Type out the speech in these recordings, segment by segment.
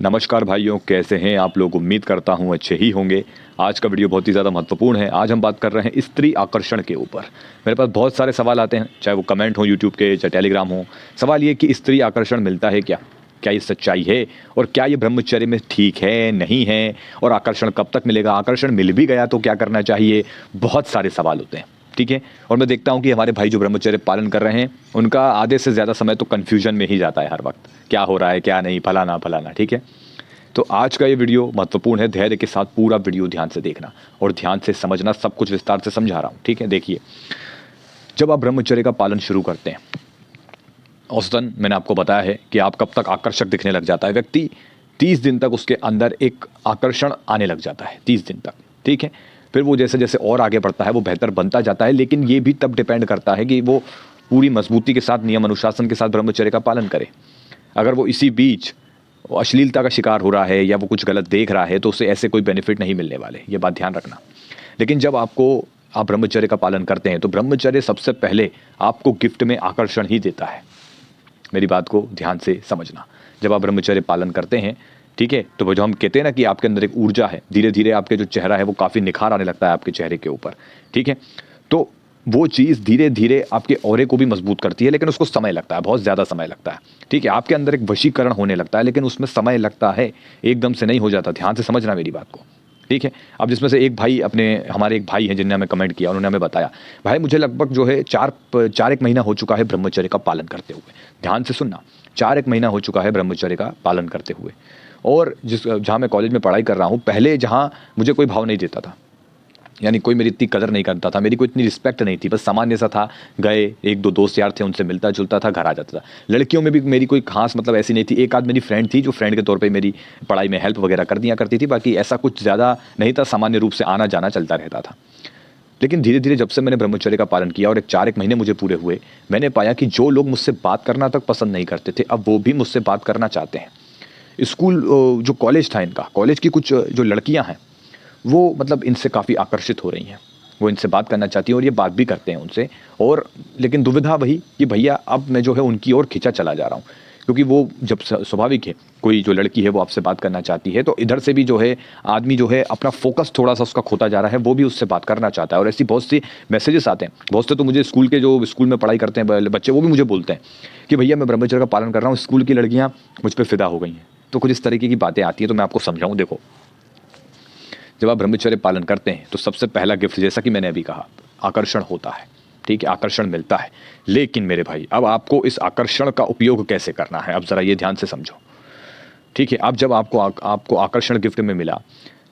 नमस्कार भाइयों, कैसे हैं आप लोग। उम्मीद करता हूं अच्छे ही होंगे। आज का वीडियो बहुत ही ज़्यादा महत्वपूर्ण है। आज हम बात कर रहे हैं स्त्री आकर्षण के ऊपर। मेरे पास बहुत सारे सवाल आते हैं, चाहे वो कमेंट हो यूट्यूब के, चाहे टेलीग्राम हो। सवाल ये कि स्त्री आकर्षण मिलता है क्या, क्या ये सच्चाई है, और क्या ये ब्रह्मचर्य में ठीक है नहीं है, और आकर्षण कब तक मिलेगा, आकर्षण मिल भी गया तो क्या करना चाहिए। बहुत सारे सवाल होते हैं, ठीक है। और मैं देखता हूँ कि हमारे भाई जो ब्रह्मचर्य पालन कर रहे हैं उनका आधे से ज़्यादा समय तो कन्फ्यूजन में ही जाता है हर वक्त, क्या हो रहा है क्या नहीं, फलाना फलाना, ठीक है। तो आज का ये वीडियो महत्वपूर्ण है। धैर्य के साथ पूरा वीडियो ध्यान से देखना और ध्यान से समझना। सब कुछ विस्तार से समझा रहा हूँ, ठीक है। देखिए, जब आप ब्रह्मचर्य का पालन शुरू करते हैं, औसतन मैंने आपको बताया है कि आप कब तक आकर्षक दिखने लग जाता है व्यक्ति। 30 दिन तक उसके अंदर एक आकर्षण आने लग जाता है, 30 दिन तक, ठीक है। फिर वो जैसे जैसे और आगे बढ़ता है वो बेहतर बनता जाता है, लेकिन ये भी तब डिपेंड करता है कि वो पूरी मजबूती के साथ, नियम अनुशासन के साथ ब्रह्मचर्य का पालन करे। अगर वो इसी बीच वो अश्लीलता का शिकार हो रहा है या वो कुछ गलत देख रहा है तो उसे ऐसे कोई बेनिफिट नहीं मिलने वाले, ये बात ध्यान रखना। लेकिन जब आप ब्रह्मचर्य का पालन करते हैं तो ब्रह्मचर्य सबसे पहले आपको गिफ्ट में आकर्षण ही देता है। मेरी बात को ध्यान से समझना। जब आप ब्रह्मचर्य पालन करते हैं, ठीक है, तो वो जो हम कहते हैं ना कि आपके अंदर एक ऊर्जा है, धीरे धीरे आपके जो चेहरा है वो काफ़ी निखार आने लगता है आपके चेहरे के ऊपर, ठीक है। तो वो चीज़ धीरे धीरे आपके ऑरे को भी मजबूत करती है, लेकिन उसको समय लगता है, बहुत ज़्यादा समय लगता है, ठीक है। आपके अंदर एक वशीकरण होने लगता है, लेकिन उसमें समय लगता है, एकदम से नहीं हो जाता। ध्यान से समझना मेरी बात को, ठीक है। अब जिसमें से एक भाई हमारे एक भाई हैं जिन्होंने हमें कमेंट किया, उन्होंने हमें बताया, भाई मुझे लगभग जो है चार एक महीना हो चुका है ब्रह्मचर्य का पालन करते हुए। ध्यान से सुनना, 4 एक महीना हो चुका है ब्रह्मचर्य का पालन करते हुए। और जहाँ मैं कॉलेज में पढ़ाई कर रहा हूँ, पहले जहाँ मुझे कोई भाव नहीं देता था, यानी कोई मेरी इतनी कदर नहीं करता था, मेरी कोई इतनी रिस्पेक्ट नहीं थी, बस सामान्य सा था। गए, एक दो दोस्त यार थे, उनसे मिलता जुलता था, घर आ जाता था। लड़कियों में भी मेरी कोई खास मतलब ऐसी नहीं थी। एक आध मेरी फ्रेंड थी जो फ्रेंड के तौर पे मेरी पढ़ाई में हेल्प वगैरह कर दिया करती थी, बाकी ऐसा कुछ ज़्यादा नहीं था, सामान्य रूप से आना जाना चलता रहता था। लेकिन धीरे धीरे जब से मैंने ब्रह्मचर्य का पालन किया और 4 एक महीने मुझे पूरे हुए, मैंने पाया कि जो लोग मुझसे बात करना तक पसंद नहीं करते थे, अब वो भी मुझसे बात करना चाहते हैं। स्कूल, जो कॉलेज था इनका, कॉलेज की कुछ जो लड़कियां हैं वो मतलब इनसे काफ़ी आकर्षित हो रही हैं, वो इनसे बात करना चाहती हैं और ये बात भी करते हैं उनसे। और लेकिन दुविधा वही कि भैया अब मैं जो है उनकी ओर खिंचा चला जा रहा हूँ, क्योंकि वो जब स्वाभाविक है, कोई जो लड़की है वो आपसे बात करना चाहती है तो इधर से भी जो है आदमी जो है अपना फोकस थोड़ा सा उसका खोता जा रहा है, वो भी उससे बात करना चाहता है। और ऐसी बहुत सी मैसेजेस आते हैं, बहुत से तो मुझे स्कूल में पढ़ाई करते हैं बच्चे, वो भी मुझे बोलते हैं कि भैया मैं ब्रह्मचर्य का पालन कर रहा हूँ, स्कूल की लड़कियाँ मुझ पर फिदा हो गई हैं। तो कुछ इस तरीके की बातें आती हैं, तो मैं आपको समझाऊँ। देखो, जब आप ब्रह्मचर्य पालन करते हैं तो सबसे पहला गिफ्ट, जैसा कि मैंने अभी कहा, आकर्षण होता है, ठीक है, आकर्षण मिलता है। लेकिन मेरे भाई, अब आपको इस आकर्षण का उपयोग कैसे करना है, अब जरा ये ध्यान से समझो, ठीक है। अब जब आपको आकर्षण गिफ्ट में मिला,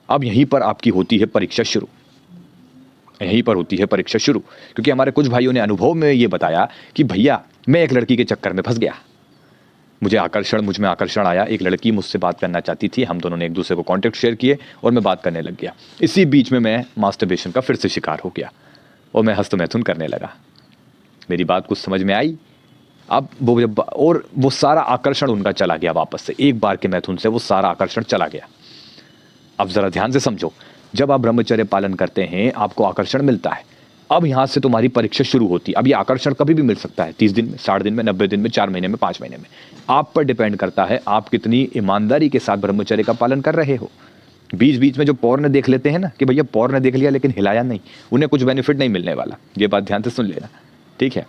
अब यहीं पर आपकी होती है परीक्षा शुरू, यहीं पर होती है परीक्षा शुरू। क्योंकि हमारे कुछ भाइयों ने अनुभव में ये बताया कि भैया मैं एक लड़की के चक्कर में फंस गया, मुझ में आकर्षण आया, एक लड़की मुझसे बात करना चाहती थी, हम दोनों ने एक दूसरे को कॉन्टेक्ट शेयर किए और मैं बात करने लग गया। इसी बीच में मैं मास्टरबेशन का फिर से शिकार हो गया और मैं हस्तमैथुन करने लगा। मेरी बात कुछ समझ में आई? अब वो सारा आकर्षण उनका चला गया वापस से, एक बार के मैथुन से वो सारा आकर्षण चला गया। अब जरा ध्यान से समझो, जब आप ब्रह्मचर्य पालन करते हैं आपको आकर्षण मिलता है, अब यहां से तुम्हारी परीक्षा शुरू होती है। अब ये आकर्षण कभी भी मिल सकता है, 30 दिन में, 60 दिन में, 90 दिन में, 4 महीने में, 5 महीने में। आप पर डिपेंड करता है आप कितनी ईमानदारी के साथ ब्रह्मचर्य का पालन कर रहे हो। बीच बीच में जो पॉर्न देख लेते हैं ना कि भैया पॉर्न देख लिया लेकिन हिलाया नहीं, उन्हें कुछ बेनिफिट नहीं मिलने वाला। ये बात ध्यान से सुन लेना, ठीक है।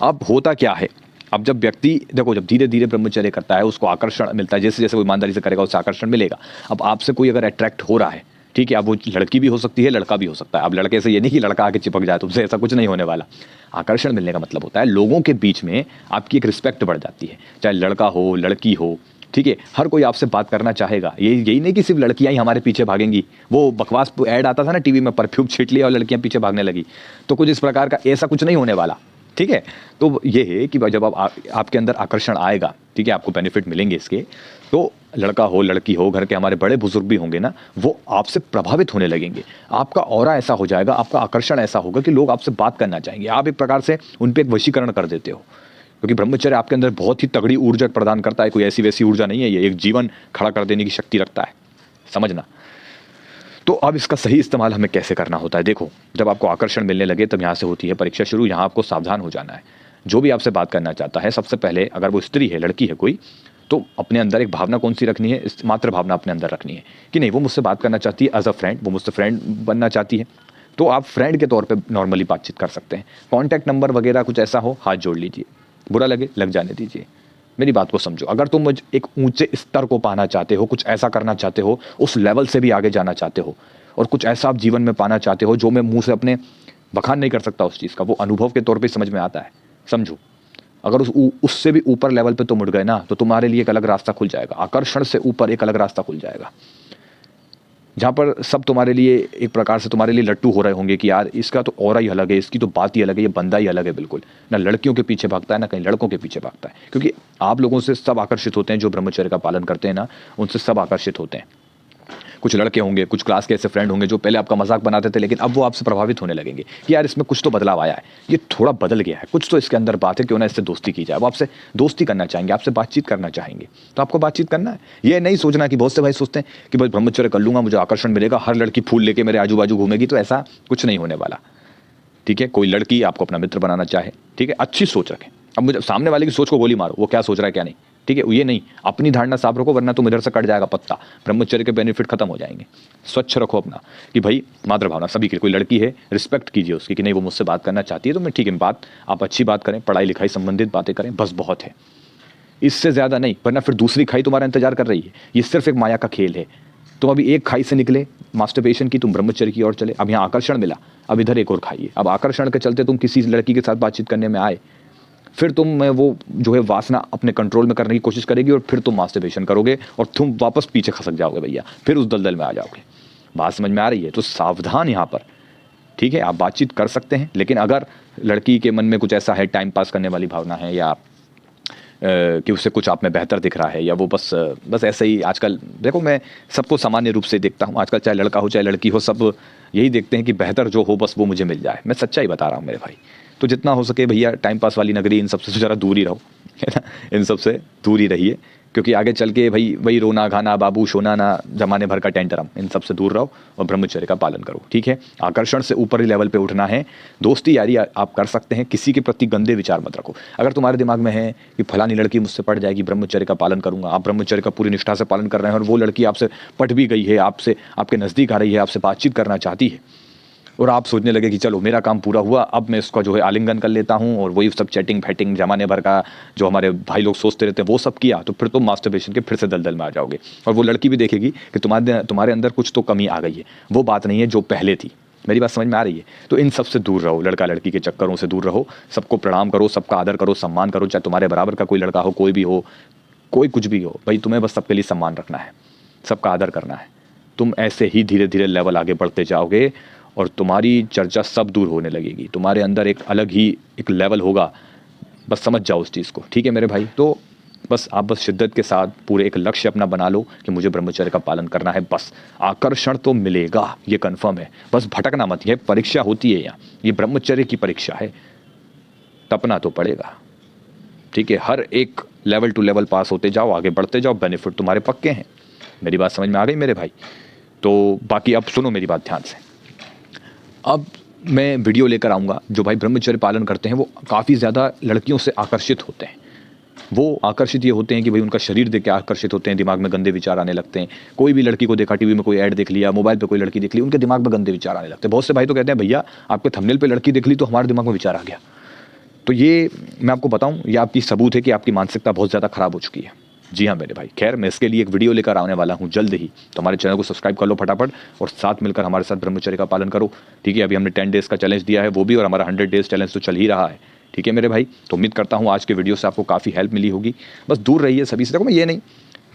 अब होता क्या है, अब जब व्यक्ति देखो, जब धीरे धीरे ब्रह्मचर्य करता है उसको आकर्षण मिलता है, जैसे जैसे वो ईमानदारी से करेगा उससे आकर्षण मिलेगा। अब आपसे कोई अगर अट्रैक्ट हो रहा है, ठीक है, अब वो लड़की भी हो सकती है, लड़का भी हो सकता है। अब लड़के से ये नहीं कि लड़का आके चिपक जाए तुमसे, ऐसा कुछ नहीं होने वाला। आकर्षण मिलने का मतलब होता है लोगों के बीच में आपकी एक रिस्पेक्ट बढ़ जाती है, चाहे लड़का हो लड़की हो, ठीक है, हर कोई आपसे बात करना चाहेगा। यही नहीं कि सिर्फ लड़कियां ही हमारे पीछे भागेंगी। वो बकवास ऐड आता था ना टीवी में, परफ्यूम छीट लिया और लड़कियां पीछे भागने लगी, तो कुछ इस प्रकार का ऐसा कुछ नहीं होने वाला, ठीक है। तो ये है कि जब आपके अंदर आकर्षण आएगा, ठीक है, आपको बेनिफिट मिलेंगे इसके, तो लड़का हो लड़की हो, घर के हमारे बड़े बुजुर्ग भी होंगे ना, वो आपसे प्रभावित होने लगेंगे। आपका ऑरा ऐसा हो जाएगा, आपका आकर्षण ऐसा होगा कि लोग आपसे बात करना चाहेंगे। आप एक प्रकार से उन पर एक वशीकरण कर देते हो, क्योंकि ब्रह्मचर्य आपके अंदर बहुत ही तगड़ी ऊर्जा प्रदान करता है। कोई ऐसी वैसी ऊर्जा नहीं है, ये एक जीवन खड़ा कर देने की शक्ति रखता है, समझना। तो अब इसका सही इस्तेमाल हमें कैसे करना होता है, देखो, जब आपको आकर्षण मिलने लगे तब यहाँ से होती है परीक्षा शुरू। यहाँ आपको सावधान हो जाना है। जो भी आपसे बात करना चाहता है, सबसे पहले अगर वो स्त्री है, लड़की है कोई, तो अपने अंदर एक भावना कौन सी रखनी है, इस मात्र भावना अपने अंदर रखनी है कि नहीं वो मुझसे बात करना चाहती है एज अ फ्रेंड, वो मुझसे फ्रेंड बनना चाहती है, तो आप फ्रेंड के तौर पे नॉर्मली बातचीत कर सकते हैं। कॉन्टैक्ट नंबर वगैरह कुछ ऐसा हो, हाथ जोड़ लीजिए, बुरा लगे लग जाने दीजिए। मेरी बात को समझो, अगर तुम एक ऊंचे स्तर को पाना चाहते हो, कुछ ऐसा करना चाहते हो, उस लेवल से भी आगे जाना चाहते हो और कुछ ऐसा आप जीवन में पाना चाहते हो जो मैं मुंह से अपने बखान नहीं कर सकता उस चीज़ का, वो अनुभव के तौर पे समझ में आता है। समझो, अगर उससे भी ऊपर लेवल पे तुम उठ गए ना, तो तुम्हारे लिए एक अलग रास्ता खुल जाएगा, आकर्षण से ऊपर एक अलग रास्ता खुल जाएगा, जहाँ पर सब तुम्हारे लिए एक प्रकार से तुम्हारे लिए लट्टू हो रहे होंगे कि यार इसका तो ऑरा ही अलग है, इसकी तो बात ही अलग है, ये बंदा ही अलग है बिल्कुल, ना लड़कियों के पीछे भागता है ना कहीं लड़कों के पीछे भागता है। क्योंकि आप लोगों से सब आकर्षित होते हैं, जो ब्रह्मचर्य का पालन करते हैं ना, उनसे सब आकर्षित होते हैं। कुछ लड़के होंगे, कुछ क्लास के ऐसे फ्रेंड होंगे जो पहले आपका मजाक बनाते थे, लेकिन अब वो आपसे प्रभावित होने लगेंगे कि यार इसमें कुछ तो बदलाव आया है, ये थोड़ा बदल गया है, कुछ तो इसके अंदर बात है, क्यों ना इससे दोस्ती की जाए। वो आपसे दोस्ती करना चाहेंगे, आपसे बातचीत करना चाहेंगे, तो आपको बातचीत करना है। ये नहीं सोचना कि बहुत से भाई सोचते हैं कि बस ब्रह्मचर्य कर लूंगा मुझे आकर्षण मिलेगा, हर लड़की फूल लेके मेरे आजू बाजू घूमेगी, तो ऐसा कुछ नहीं होने वाला। ठीक है, कोई लड़की आपको अपना मित्र बनाना चाहे, ठीक है, अच्छी सोच रखें। अब मुझे सामने वाले की सोच को गोली मारो, वो क्या सोच रहा है क्या नहीं, ठीक है, ये नहीं, अपनी धारणा साफ रखो, वरना तुम इधर से कट जाएगा पत्ता, ब्रह्मचर्य के बेनिफिट खत्म हो जाएंगे। स्वच्छ रखो अपना कि भाई मातृ भावना सभी की, कोई लड़की है रिस्पेक्ट कीजिए उसकी कि नहीं वो मुझसे बात करना चाहती है, तो मैं ठीक है बात, आप अच्छी बात करें, पढ़ाई लिखाई संबंधित बातें करें, बस बहुत है, इससे ज़्यादा नहीं, वरना फिर दूसरी खाई तुम्हारा इंतजार कर रही है। ये सिर्फ एक माया का खेल है। तुम अभी एक खाई से निकले मास्टरबेशन की, तुम ब्रह्मचर्य की ओर चले, अब यहाँ आकर्षण मिला, अब इधर एक और खाइए। अब आकर्षण के चलते तुम किसी लड़की के साथ बातचीत करने में आए, फिर तुम में वो जो है वासना अपने कंट्रोल में करने की कोशिश करेगी और फिर तुम मास्टरबेशन करोगे और तुम वापस पीछे खसक जाओगे भैया, फिर उस दलदल में आ जाओगे। बात समझ में आ रही है? तो सावधान यहाँ पर, ठीक है। आप बातचीत कर सकते हैं, लेकिन अगर लड़की के मन में कुछ ऐसा है, टाइम पास करने वाली भावना है, या कि उससे कुछ आप में बेहतर दिख रहा है, या वो बस ऐसे ही, आजकल देखो मैं सबको सामान्य रूप से देखता हूँ, आजकल चाहे लड़का हो चाहे लड़की हो, सब यही देखते हैं कि बेहतर जो हो बस वो मुझे मिल जाए। मैं सच्चाई बता रहा हूँ मेरे भाई, तो जितना हो सके भैया टाइम पास वाली नगरी, इन सबसे ज़रा दूर ही रहो, है ना, इन सबसे दूर ही रहिए, क्योंकि आगे चल के भाई वही रोना गाना बाबू सोना ना जमाने भर का टेंटरम, इन सबसे दूर रहो और ब्रह्मचर्य का पालन करो, ठीक है। आकर्षण से ऊपर ही लेवल पे उठना है। दोस्ती यारी आप कर सकते हैं, किसी के प्रति गंदे विचार मत रखो। अगर तुम्हारे दिमाग में है कि फलानी लड़की मुझसे पट जाएगी, ब्रह्मचर्य का पालन करूंगा, आप ब्रह्मचर्य का पूरी निष्ठा से पालन कर रहे हैं और वो लड़की आपसे पट भी गई है, आपसे आपके नज़दीक आ रही है, आपसे बातचीत करना चाहती है, और आप सोचने लगे कि चलो मेरा काम पूरा हुआ, अब मैं इसका जो है आलिंगन कर लेता हूँ, और वही सब चैटिंग फैटिंग जमाने भर का जो हमारे भाई लोग सोचते रहते हैं वो सब किया, तो फिर तुम मास्टरबेशन के फिर से दलदल में आ जाओगे। और वो लड़की भी देखेगी कि तुम्हारे अंदर कुछ तो कमी आ गई है, वो बात नहीं है जो पहले थी। मेरी बात समझ में आ रही है? तो इन सब से दूर रहो, लड़का लड़की के चक्करों से दूर रहो, सबको प्रणाम करो, सबका आदर करो, सम्मान करो, चाहे तुम्हारे बराबर का कोई लड़का हो, कोई भी हो, कोई कुछ भी हो, भाई तुम्हें बस सबके लिए सम्मान रखना है, सबका आदर करना है। तुम ऐसे ही धीरे धीरे लेवल आगे बढ़ते जाओगे और तुम्हारी चर्चा सब दूर होने लगेगी, तुम्हारे अंदर एक अलग ही एक लेवल होगा, बस समझ जाओ उस चीज़ को, ठीक है मेरे भाई। तो बस आप बस शिद्दत के साथ पूरे एक लक्ष्य अपना बना लो कि मुझे ब्रह्मचर्य का पालन करना है, बस आकर्षण तो मिलेगा, ये कंफर्म है, बस भटकना मत। ये परीक्षा होती है यहाँ, ये ब्रह्मचर्य की परीक्षा है, तपना तो पड़ेगा, ठीक है। हर एक लेवल टू लेवल पास होते जाओ, आगे बढ़ते जाओ, बेनिफिट तुम्हारे पक्के हैं। मेरी बात समझ में आ गई मेरे भाई? तो बाकी अब सुनो मेरी बात ध्यान से। अब मैं वीडियो लेकर आऊँगा, जो भाई ब्रह्मचर्य पालन करते हैं वो काफ़ी ज़्यादा लड़कियों से आकर्षित होते हैं। वो आकर्षित ये होते हैं कि भाई उनका शरीर देख के आकर्षित होते हैं, दिमाग में गंदे विचार आने लगते हैं। कोई भी लड़की को देखा, टीवी में कोई ऐड देख लिया, मोबाइल पे कोई लड़की देख ली, उनके दिमाग में गंदे विचार आने लगते हैं। बहुत से भाई तो कहते हैं भैया आपके थंबनेल पे लड़की देख ली तो हमारे दिमाग में विचार आ गया। तो ये मैं आपको बताऊँ, ये आपकी सबूत है कि आपकी मानसिकता बहुत ज़्यादा ख़राब हो चुकी है। जी हाँ मेरे भाई, खैर मैं इसके लिए एक वीडियो लेकर आने वाला हूँ जल्द ही, तो हमारे चैनल को सब्सक्राइब कर लो फटाफट और साथ मिलकर हमारे साथ ब्रह्मचर्य का पालन करो, ठीक है। अभी हमने 10 डेज़ का चैलेंज दिया है वो भी, और हमारा 100 डेज़ चैलेंज तो चल ही रहा है, ठीक है मेरे भाई। तो उम्मीद करता हूँ आज के वीडियो से आपको काफ़ी हेल्प मिली होगी। बस दूर रहिए सभी से। देखो मैं ये नहीं,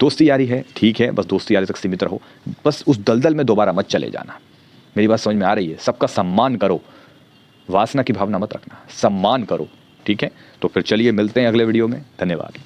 दोस्ती यारी है ठीक है, बस दोस्ती यारी तक सीमित रहो, बस उस दलदल में दोबारा मत चले जाना। मेरी बात समझ में आ रही है? सबका सम्मान करो, वासना की भावना मत रखना, सम्मान करो, ठीक है। तो फिर चलिए मिलते हैं अगले वीडियो में, धन्यवाद।